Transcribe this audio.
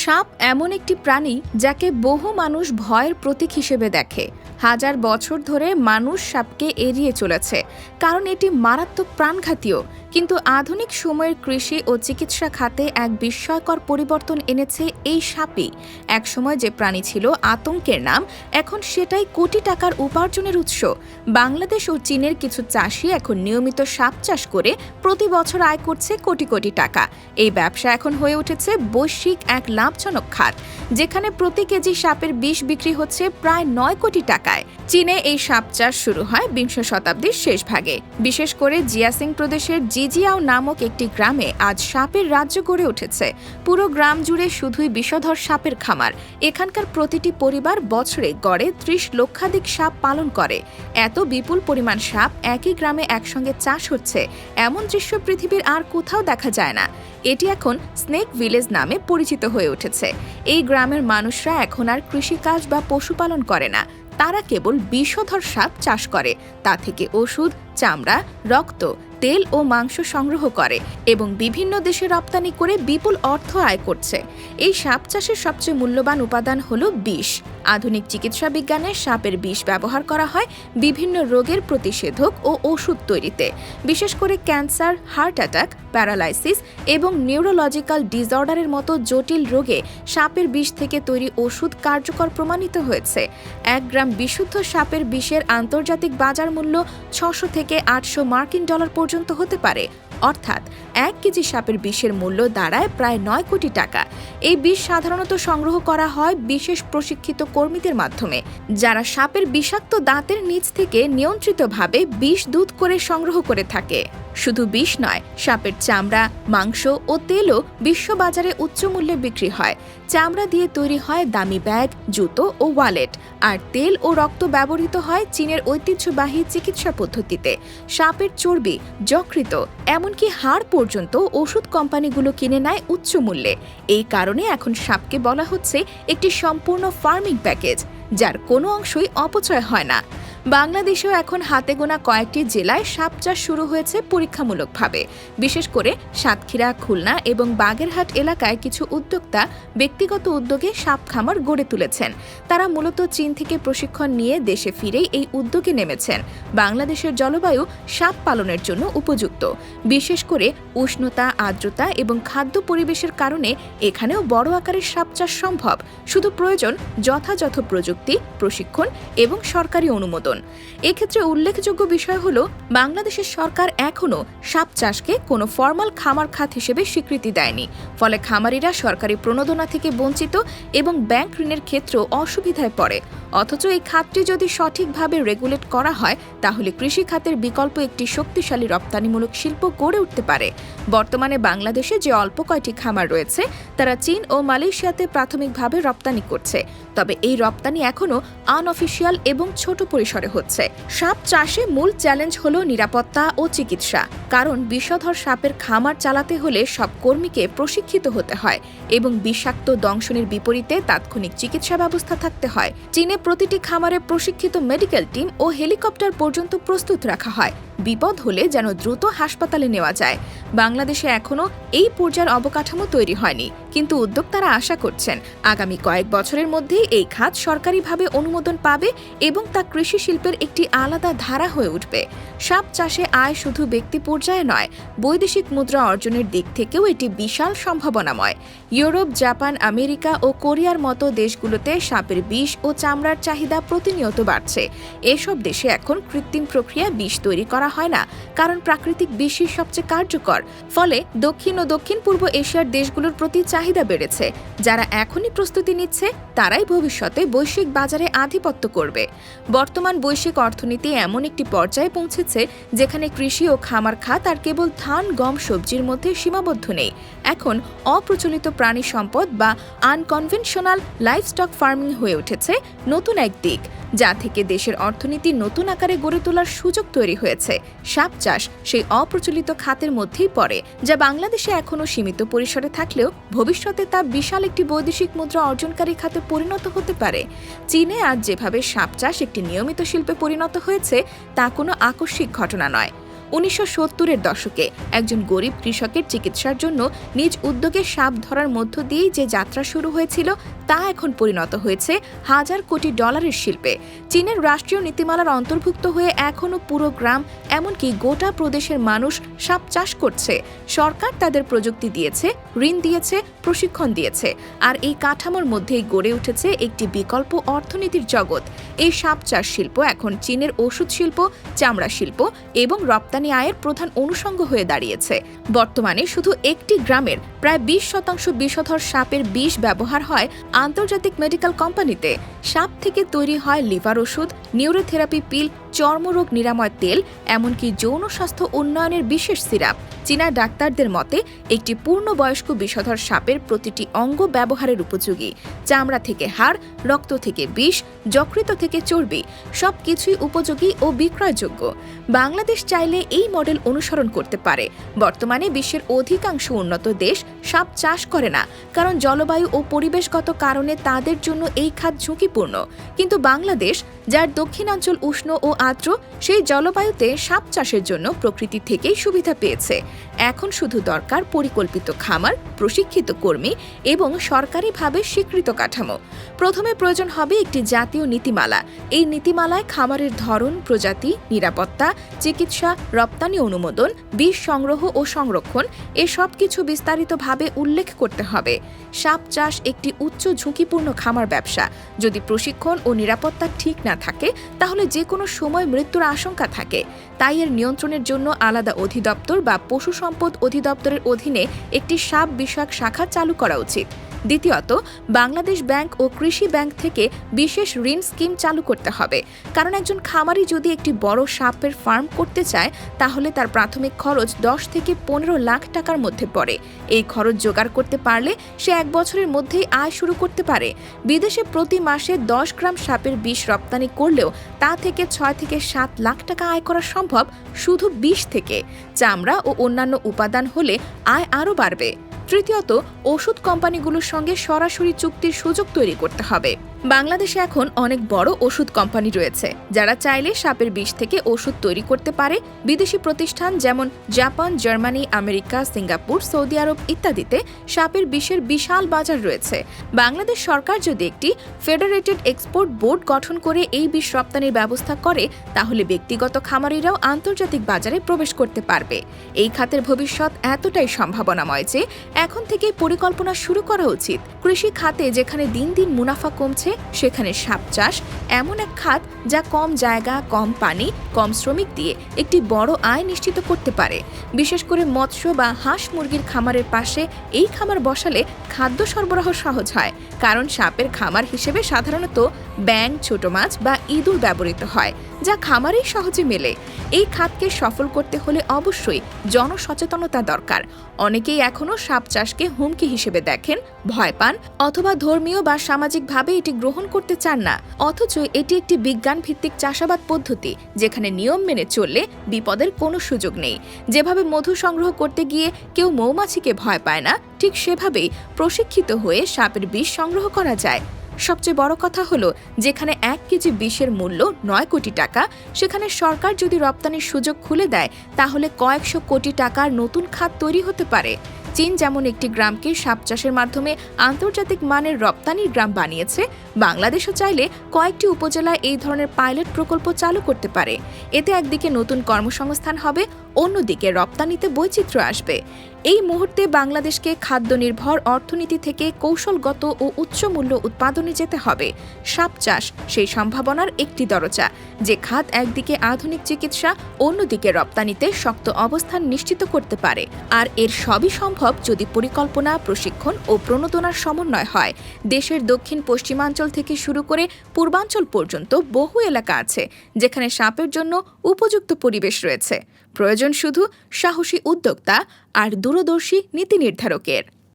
সাপ এমন একটি প্রাণী যাকে বহু মানুষ ভয়ের প্রতীক হিসেবে দেখে। হাজার বছর ধরে মানুষ সাপকে এড়িয়ে চলেছে, কারণ এটি মারাত্মক প্রাণঘাতীয়। কিন্তু আধুনিক সময়ের কৃষি ও চিকিৎসা খাতে এক বিস্ময়কর পরিবর্তন এনেছে এই সাপই। একসময় যে প্রাণী ছিল আতঙ্কের নাম, এখন সেটাই কোটি টাকার উপার্জনের উৎস। বাংলাদেশ ও চীনের কিছু চাষি এখন নিয়মিত সাপ চাষ করে প্রতি বছর আয় করছে কোটি কোটি টাকা। এই ব্যবসা এখন হয়ে উঠেছে বৈশ্বিক এক লাভজনক খাত, যেখানে প্রতি কেজি সাপের বিষ বিক্রি হচ্ছে প্রায় 9 কোটি টাকায়। চীনে এই সাপ চাষ শুরু হয় বিংশ শতাব্দীর শেষ ভাগে। বিশেষ করে জিয়াসিং প্রদেশের জিজিয়াও নামক একটি গ্রামে আজ সাপের রাজ্য গড়ে উঠেছে। পুরো গ্রাম জুড়ে শুধুই বিষধর সাপের খামার। এখানকার প্রতিটি পরিবার বছরে গড়ে 30 লক্ষাধিক সাপ পালন করে। এত বিপুল পরিমাণ সাপ একই গ্রামে একসঙ্গে চাষ হচ্ছে, এমন দৃশ্য পৃথিবীর আর কোথাও দেখা যায় না। এটি এখন স্নেক ভিলেজ নামে পরিচিত হয়ে উঠেছে। এই গ্রামের মানুষরা এখন আর কৃষিকাজ বা পশুপালন করে না, তারা কেবল বিষধর সাপ চাষ করে। তা থেকে ওষুধ, চামড়া, রক্ত, তেল ও মাংস সংগ্রহ করে এবং বিভিন্ন দেশে রপ্তানি করে বিপুল অর্থ আয় করছে। এই সাপ চাষের সবচেয়ে মূল্যবান উপাদান হল বিষ। আধুনিক চিকিৎসা বিজ্ঞানে সাপের বিষ ব্যবহার করা হয় বিভিন্ন রোগের প্রতিষেধক ও ওষুধ তৈরিতে। বিশেষ করে ক্যান্সার, হার্ট অ্যাটাক, প্যারালাইসিস এবং নিউরোলজিক্যাল ডিসঅর্ডারের মতো জটিল রোগে সাপের বিষ থেকে তৈরি ওষুধ কার্যকর প্রমাণিত হয়েছে। 1 গ্রাম বিশুদ্ধ সাপের বিষের আন্তর্জাতিক বাজার মূল্য 600 থেকে 800 মার্কিন ডলার পর্যন্ত হতে পারে। অর্থাৎ 1 কেজি সাপের বিষের মূল্য দাঁড়ায় প্রায় 9 কোটি টাকা। এই বিষ সাধারণত সংগ্রহ করা হয় বিশেষ প্রশিক্ষিত কর্মীদের মাধ্যমে, যারা সাপের বিষাক্ত দাঁতের নিচ থেকে নিয়ন্ত্রিতভাবে বিষ দুধ করে সংগ্রহ করে থাকে। শুধু বিষ নয়, সাপের চামড়া, মাংস ও তেলও বিশ্ববাজারে উচ্চ মূল্যে বিক্রি হয়। চামড়া দিয়ে তৈরি হয় দামি ব্যাগ, জুতো ও ওয়ালেট, আর তেল ও রক্ত ব্যবহৃত হয় চীনের ঐতিহ্যবাহী চিকিৎসা পদ্ধতিতে। সাপের চর্বি, যকৃৎ, এমনকি হাড় পর্যন্ত ওষুধ কোম্পানিগুলো কিনে নেয় উচ্চ মূল্যে। এই কারণে এখন সাপকে বলা হচ্ছে একটি সম্পূর্ণ ফার্মিং প্যাকেজ, যার কোনো অংশই অপচয় হয় না। বাংলাদেশেও এখন হাতে গোনা কয়েকটি জেলায় সাপ চাষ শুরু হয়েছে পরীক্ষামূলকভাবে। বিশেষ করে সাতক্ষীরা, খুলনা এবং বাগেরহাট এলাকায় কিছু উদ্যোক্তা ব্যক্তিগত উদ্যোগে সাপ খামার গড়ে তুলেছেন। তারা মূলত চীন থেকে প্রশিক্ষণ নিয়ে দেশে ফিরেই এই উদ্যোগে নেমেছেন। বাংলাদেশের জলবায়ু সাপ পালনের জন্য উপযুক্ত। বিশেষ করে উষ্ণতা, আর্দ্রতা এবং খাদ্য পরিবেশের কারণে এখানেও বড় আকারের সাপ চাষ সম্ভব। শুধু প্রয়োজন যথাযথ প্রযুক্তি, প্রশিক্ষণ এবং সরকারি অনুমোদন। এক্ষেত্রে উল্লেখযোগ্য বিষয় হল, বাংলাদেশের সরকার এখনও সাপ চাষকে কোনো ফরমাল খামার খাত হিসেবে স্বীকৃতি দেয়নি। ফলে খামারিরা সরকারি প্রণোদনা থেকে বঞ্চিত এবং ব্যাংক ঋণের ক্ষেত্রেও অসুবিধায় পড়ে। অথচ এই খাতটি যদি সঠিকভাবে রেগুলেট করা হয়, তাহলে কৃষি খাতের বিকল্প একটি শক্তিশালী রপ্তানিমূলক শিল্প গড়ে উঠতে পারে। বর্তমানে বাংলাদেশে যে অল্প কয়টি খামার রয়েছে, তারা চীন ও মালয়েশিয়াতে প্রাথমিকভাবে রপ্তানি করছে। তবে এই রপ্তানি এখনও আনঅফিসিয়াল এবং ছোট পরিসরে হচ্ছে। সাপ চাষে মূল চ্যালেঞ্জ হল নিরাপত্তা ও চিকিৎসা, কারণ বিষধর সাপের খামার চালাতে হলে সব কর্মীকে প্রশিক্ষিত হতে হয় এবং বিষাক্ত দংশনের বিপরীতে তাৎক্ষণিক চিকিৎসা ব্যবস্থা থাকতে হয়। চীনে প্রতিটি খামারে প্রশিক্ষিত মেডিকেল টিম ও হেলিকপ্টার পর্যন্ত প্রস্তুত রাখা হয়, বিপদ হলে যেন দ্রুত হাসপাতালে নেওয়া যায়। বাংলাদেশে এখনও এই পর্যায়ের অবকাঠামো তৈরি হয়নি, কিন্তু উদ্যোক্তারা আশা করছেন আগামী কয়েক বছরের মধ্যেই এই খাত সরকারিভাবে অনুমোদন পাবে এবং তা কৃষি শিল্পের একটি আলাদা ধারা হয়ে উঠবে। সাপ চাষে আয় শুধু ব্যক্তি পর্যায়ে নয়, বৈদেশিক মুদ্রা অর্জনের দিক থেকেও এটি বিশাল সম্ভাবনাময়। ইউরোপ, জাপান, আমেরিকা ও কোরিয়ার মতো দেশগুলোতে সাপের বিষ ও চামড়ার চাহিদা প্রতিনিয়ত বাড়ছে। এসব দেশে এখন কৃত্রিম প্রক্রিয়া বিষ তৈরি করা হয় না, কারণ প্রাকৃতিক বিষই সবচেয়ে কার্যকর। ফলে দক্ষিণ ও দক্ষিণ পূর্ব এশিয়ার দেশগুলোর প্রতি চাহিদা বেড়েছে। যারা এখনই প্রস্তুতি নিচ্ছে, তারাই ভবিষ্যতে বৈশ্বিক বাজারে আধিপত্য করবে। বর্তমান বৈশ্বিক অর্থনীতি এমন একটি পর্যায়ে পৌঁছেছে যেখানে কৃষি ও খামার খাত আর কেবল ধান, গম, সবজির মধ্যে সীমাবদ্ধ নেই। এখন অপ্রচলিত প্রাণী সম্পদ বা আনকনভেনশনাল লাইভস্টক ফার্মিং হয়ে উঠেছে নতুন এক দিক, যা থেকে দেশের অর্থনীতি নতুন আকারে গড়ে তোলার সুযোগ তৈরি হয়েছে। সাপ চাষ সেই অপ্রচলিত খাতের মধ্যেই পড়ে, যা বাংলাদেশে এখনও সীমিত পরিসরে থাকলেও ভবিষ্যতে তা বিশাল একটি বৈদেশিক মুদ্রা অর্জনকারী খাতে পরিণত হতে পারে। চীনে আজ যেভাবে সাপ চাষ একটি নিয়মিত শিল্পে পরিণত হয়েছে, তা কোনো আকস্মিক ঘটনা নয়। 1970-এর দশকে একজন গরিব কৃষকের চিকিৎসার জন্য নিজ উদ্যোগে সাপ ধরার মধ্য দিয়েই যে যাত্রা শুরু হয়েছিল তা এখন পরিণত হয়েছে হাজার কোটি ডলারের শিল্পে। চীনের রাষ্ট্রীয় নীতিমালার অন্তর্ভুক্ত হয়ে এখনও পুরো গ্রাম এমনকি গোটা প্রদেশের মানুষ সাপ চাষ করছে। সরকার তাদের প্রযুক্তি দিয়েছে, ঋণ দিয়েছে, প্রশিক্ষণ দিয়েছে, আর এই কাঠামোর মধ্যেই গড়ে উঠেছে একটি বিকল্প অর্থনীতির জগৎ। এই সাপ চাষ শিল্প এখন চীনের ওষুধ শিল্প, চামড়া শিল্প এবং রপ্তানি আয়ের প্রধান অনুষঙ্গ হয়ে দাঁড়িয়েছে। বর্তমানে শুধু একটি গ্রামের প্রায় 20% বিষধর সাপের বিষ ব্যবহার হয় আন্তর্জাতিক মেডিকেল কোম্পানিতে। সাপ থেকে তৈরি হয় লিভার ওষুধ, নিউরোথেরাপি পিল, চর্মরোগ নিরাময় তেল, এমনকি যৌন স্বাস্থ্য উন্নয়নের বিশেষ সিরাপ। চীনা ডাক্তারদের মতে একটি পূর্ণবয়স্ক বিষধর সাপের প্রতিটি অঙ্গ ব্যবহারের উপযোগী। চামড়া থেকে হাড়, রক্ত থেকে বিষ, যকৃত থেকে চর্বি, সবকিছুই উপযোগী ও বিক্রয়যোগ্য। বাংলাদেশ চাইলে এই মডেল অনুসরণ করতে পারে। বর্তমানে বিশ্বের অধিকাংশ উন্নত দেশ সাপ চাষ করে না, কারণ জলবায়ু ও পরিবেশগত কারণে তাদের জন্য এই খাত ঝুঁকিপূর্ণ। কিন্তু বাংলাদেশ, যার দক্ষিণাঞ্চল উষ্ণ ও আর্দ্র, সেই জলবায়ুতে সাপ চাষের জন্য প্রকৃতি থেকেই সুবিধা পেয়েছে। এখন শুধু দরকার পরিকল্পিত খামার, প্রশিক্ষিত কর্মী এবং সরকারিভাবে স্বীকৃত কাঠামো। প্রথমে প্রয়োজন হবে একটি জাতীয় নীতিমালা। এই নীতিমালায় খামারের ধরন, প্রজাতি, নিরাপত্তা, চিকিৎসা, রপ্তানি অনুমোদন, বীজ সংগ্রহ ও সংরক্ষণ এসব কিছু বিস্তারিতভাবে উল্লেখ করতে হবে। সাপ চাষ একটি উচ্চ ঝুঁকিপূর্ণ খামার ব্যবসা। যদি প্রশিক্ষণ ও নিরাপত্তা ঠিক না থাকে তাহলে যে কোনো সময় মৃত্যুর আশঙ্কা থাকে। তাই এর নিয়ন্ত্রণের জন্য আলাদা অধিদপ্তর বা পশু সম্পদ অধিদপ্তরের অধীনে একটি সাপ বিষয়ক শাখা চালু করা উচিত। দ্বিতীয়ত, বাংলাদেশ ব্যাংক ও কৃষি ব্যাংক থেকে বিশেষ ঋণ স্কিম চালু করতে হবে। কারণ একজন খামারি যদি একটি বড় সাপের ফার্ম করতে চায় তাহলে তার প্রাথমিক খরচ 10 থেকে 15 লাখ টাকার মধ্যে পড়ে। এই খরচ জোগাড় করতে পারলে সে 1 বছরের মধ্যেই আয় শুরু করতে পারে। বিদেশে প্রতি মাসে 10 গ্রাম সাপের বিষ রপ্তানি করলেও তা থেকে 6 থেকে 7 লাখ টাকা আয় করা সম্ভব শুধু বিষ থেকে। চামড়া ও অন্যান্য উপাদান হলে আয় আরও বাড়বে। তৃতীয়ত, ওষুধ কোম্পানিগুলোর সঙ্গে সরাসরি চুক্তির সুযোগ তৈরি করতে হবে। বাংলাদেশে এখন অনেক বড় ওষুধ কোম্পানি রয়েছে যারা চাইলে সাপের বিষ থেকে ওষুধ তৈরি করতে পারে। বিদেশি প্রতিষ্ঠান যেমন Japan, Germany, America, Singapore, Saudi Arab ইত্যাদিতে সাপের বিষের বিশাল বাজার রয়েছে। বাংলাদেশ সরকার যদি একটি ফেডারেটেড এক্সপোর্ট বোর্ড গঠন করে এই বিষ রপ্তানির ব্যবস্থা করে তাহলে ব্যক্তিগত খামারিরাও আন্তর্জাতিক বাজারে প্রবেশ করতে পারবে। এই খাতের ভবিষ্যৎ এতটাই সম্ভাবনাময় যে এখন থেকে পরিকল্পনা শুরু করা উচিত। কৃষি খাতে যেখানে দিন দিন মুনাফা কমছে সেখানে সাপ চাষ এমন এক খাত যা কম জায়গা, কম পানি, কম শ্রমিক দিয়ে একটি বড় আয় নিশ্চিত করতে পারে। বিশেষ করে মৎস্য বা হাঁস মুরগির খামারের পাশে এই খামার বসালে খাদ্য সরবরাহ সহজ হয়, কারণ সাপের খামার হিসেবে সাধারণত ব্যাঙ, ছোট মাছ বা ইঁদুর ব্যবহৃত হয়, যা খামারেই সহজে মেলে। এই খাতকে সফল করতে হলে অবশ্যই জনসচেতনতা দরকার। অনেকেই এখনও সাপ চাষকে হুমকি হিসেবে দেখেন, ভয় পান অথবা ধর্মীয় বা সামাজিকভাবে এটি গ্রহণ করতে চান না। অথচ এটি একটি বিজ্ঞান ভিত্তিক চাষাবাদ পদ্ধতি যেখানে নিয়ম মেনে চললে বিপদের কোনো সুযোগ নেই। যেভাবে মধু সংগ্রহ করতে গিয়ে কেউ মৌমাছিকে ভয় পায় না, ঠিক সেভাবেই প্রশিক্ষিত হয়ে সাপের বিষ সংগ্রহ করা যায়। সবচেয়ে বড় কথা হলো, যেখানে 1 কেজি বিষের মূল্য 9 কোটি টাকা, সেখানে সরকার যদি রপ্তানির সুযোগ খুলে দেয় তাহলে কয়েকশো কোটি টাকার নতুন খাত তৈরি হতে পারে। চীন যেমন একটি গ্রামকে সাপ চাষের মাধ্যমে আন্তর্জাতিক মানের রপ্তানির গ্রাম বানিয়েছে, বাংলাদেশও চাইলে কয়েকটি উপজেলায় এই ধরনের পাইলট প্রকল্প চালু করতে পারে। এতে একদিকে নতুন কর্মসংস্থান হবে, অন্যদিকে রপ্তানিতে বৈচিত্র্য আসবে। এই মুহূর্তে বাংলাদেশকে খাদ্য নির্ভর অর্থনীতি থেকে কৌশলগত ও উচ্চ মূল্য উৎপাদনে যেতে হবে। সাপ চাষ সেই সম্ভাবনার একটি দরজা, যে খাত একদিকে আধুনিক চিকিৎসা, অন্যদিকে রপ্তানিতে শক্ত অবস্থান নিশ্চিত করতে পারে। আর এর সবই সম্ভব যদি পরিকল্পনা, প্রশিক্ষণ ও প্রণোদনার সমন্বয় হয়। দেশের দক্ষিণ পশ্চিমাঞ্চল থেকে শুরু করে পূর্বাঞ্চল পর্যন্ত বহু এলাকা আছে যেখানে সাপের জন্য উপযুক্ত পরিবেশ রয়েছে। প্রয়োজন শুধু সাহসী উদ্যোক্তা আর দূরদর্শী নীতি নির্ধারকের।